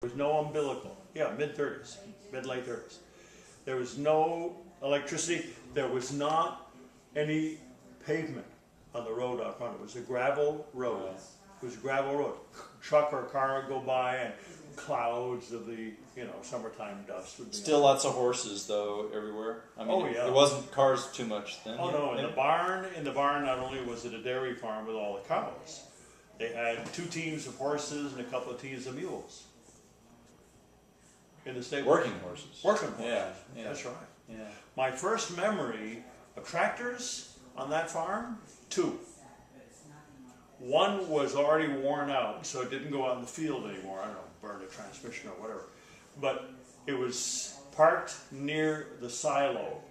was no umbilical. Yeah, mid-30s, mid-late 30s. There was no electricity. There was not any pavement on the road out front. It was a gravel road. It was a gravel road. Truck or car would go by and clouds of the, summertime dust would be Still lots of horses though everywhere. I mean, Oh, yeah. it wasn't cars too much then. Oh no, in the barn not only was it a dairy farm with all the cows, they had 2 teams of horses and a couple of teams of mules. In the stable. Working horses. Working horses. Yeah. That's right. Yeah. My first memory of tractors on that farm, 2. One was already worn out, so it didn't go out in the field anymore. I don't know, burned a transmission or whatever. But it was parked near the silo.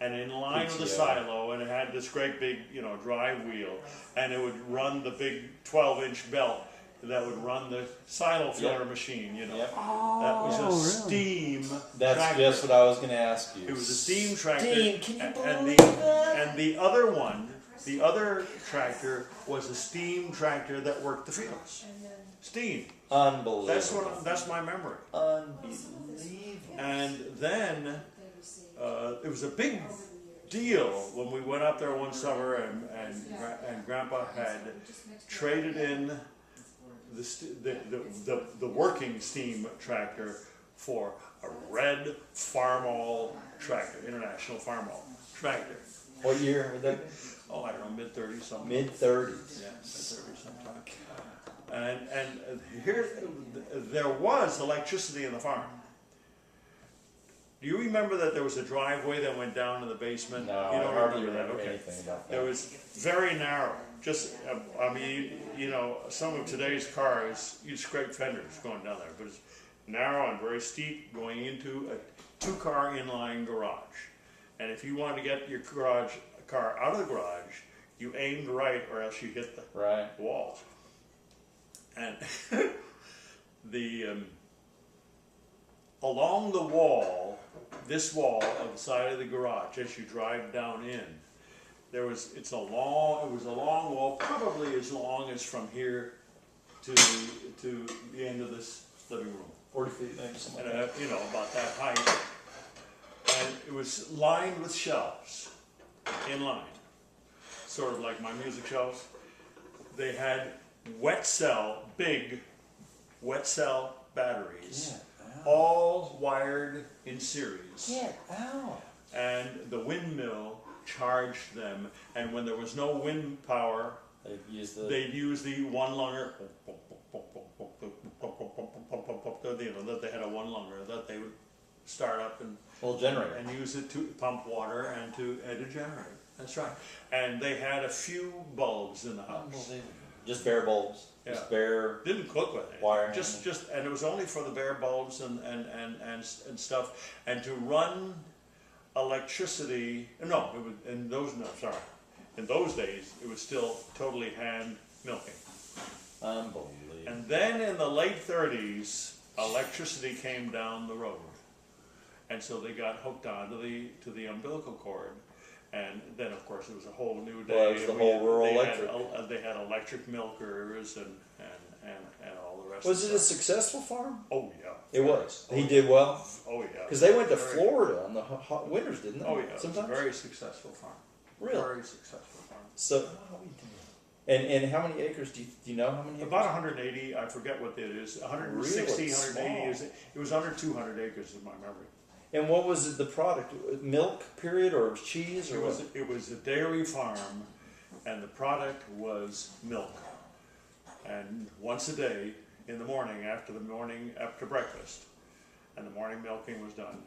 And in line with the silo, and it had this great big, drive wheel, and it would run the big 12-inch belt that would run the silo filler machine, Yep. That was a steam That's tractor. just what I was going to ask you. It was a steam tractor. Steam, can you believe that? And the other one, the other tractor was a steam tractor that worked the fields. Steam. Unbelievable. That's my memory. Unbelievable. And then it was a big deal when we went up there one summer and Grandpa had traded in the working steam tractor for a red Farmall tractor, International Farmall tractor. What year would that be? Oh, I don't know, mid-30s something. Mid-30s. Yeah, mid-30s sometime. And here, there was electricity in the farm. Do you remember that there was a driveway that went down to the basement? No, you I don't hardly remember remember that? anything about that. It was very narrow. Just, some of today's cars, you'd scrape fenders going down there, but it's narrow and very steep going into a 2-car inline garage. And if you wanted to get your car out of the garage, you aimed right or else you hit the walls. And along the wall, this wall of the side of the garage, as you drive down in, it was a long wall, probably as long as from here to the end of this living room. 40 feet, maybe something like that. About that height. And it was lined with shelves, in line, sort of like my music shelves. They had big wet cell batteries, all wired in series. And the windmill charged them, and when there was no wind power, they'd use the one-lunger, that they had a one-lunger that they would start up and use it to pump water and to generate. That's right. And they had a few bulbs in the house. Just bare bulbs. Yeah. Just bare. Didn't cook with it. Wiring. And it was only for the bare bulbs and stuff. And to run electricity. No, it was in those days it was still totally hand milking. Unbelievable. And then in the late 30s, electricity came down the road, and so they got hooked onto the umbilical cord. And then, of course, it was a whole new day. Well, it was the whole rural electric. They had electric milkers and all the rest. Was it a successful farm? Oh yeah, it was. He did well. Oh yeah, because they went to Florida on the hot winters, didn't they? Oh yeah, sometimes. It was a very successful farm. Really, very successful farm. So, and how many acres do you know? How many? Acres? About 180. I forget what it is. 160, really 180. It was under 200 acres in my memory. And what was it, the product? Milk, period, or cheese, or what? It was a dairy farm, and the product was milk. And once a day, in the morning, after breakfast, and the morning milking was done,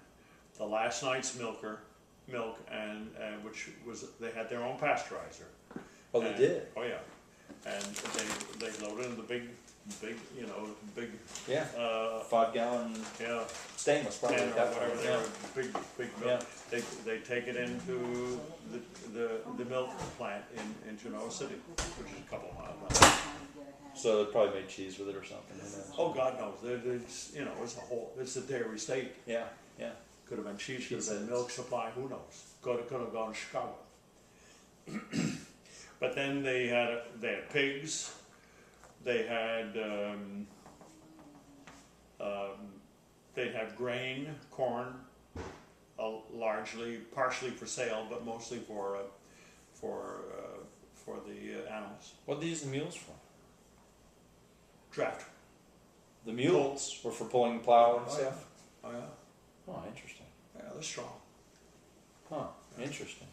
the last night's milk, and which was, they had their own pasteurizer. Oh, they did? Oh yeah. And they loaded in the big, 5-gallon stainless, probably. Or whatever they were, big milk. Yeah. They take it into the milk plant in Genoa City, which is a couple of miles away. So they probably made cheese with it or something. Who knows? Oh, God knows. It's a dairy state. Yeah. Could have been cheese, could have been milk supply. Who knows? Could have gone to Chicago. But then they had pigs. They had they'd have grain, corn, partially for sale, but mostly for the animals. What do they use the mules for? Draft. The mules were for pulling the plow and Oh, stuff? Oh yeah. Oh, interesting. Yeah, they're strong. Huh, interesting.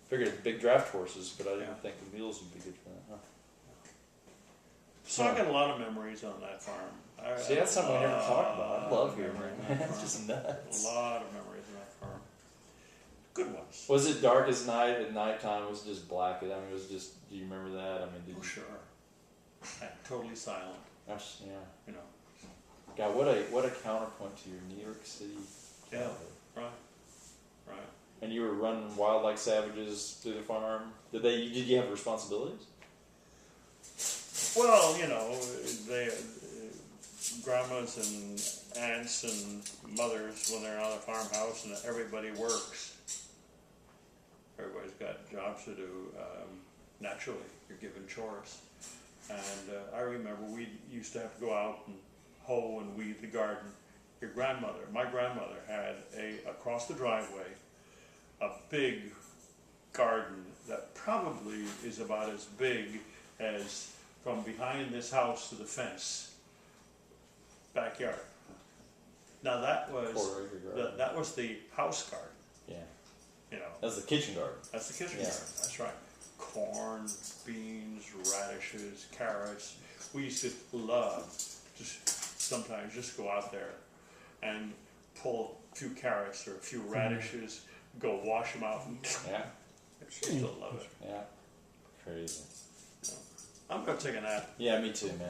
Figured big draft horses, but I didn't Yeah. think the mules would be good for that. Huh. So I got a lot of memories on that farm. See, that's something we never talked about. I love hearing memories that. on that It's farm. just nuts. A lot of memories on that farm. Good ones. Was it dark as night at nighttime? Was it just black? I mean, it was just. Do you remember that? I mean, did Oh, you? sure. And totally silent. Gosh, yeah. You know. God, what a counterpoint to your New York City. Yeah. childhood. Right. And you were running wild like savages through the farm. Did you have responsibilities? Well, you know, they grandmas and aunts and mothers when they're on the farmhouse, and everybody works. Everybody's got jobs to do. Naturally, you're given chores. And I remember we used to have to go out and hoe and weed the garden. My grandmother had across the driveway, a big garden that probably is about as big as from behind this house to the fence, backyard. Now that was 4-acre garden. that was the house garden. Yeah. You know, That's the kitchen garden. that's the kitchen Yeah. garden. That's right. Corn, beans, radishes, carrots. We used to love sometimes just go out there and pull a few carrots or a few radishes, go wash them out, and Yeah. still love it. Yeah. Crazy. I'm gonna take a nap. Yeah, me too, man.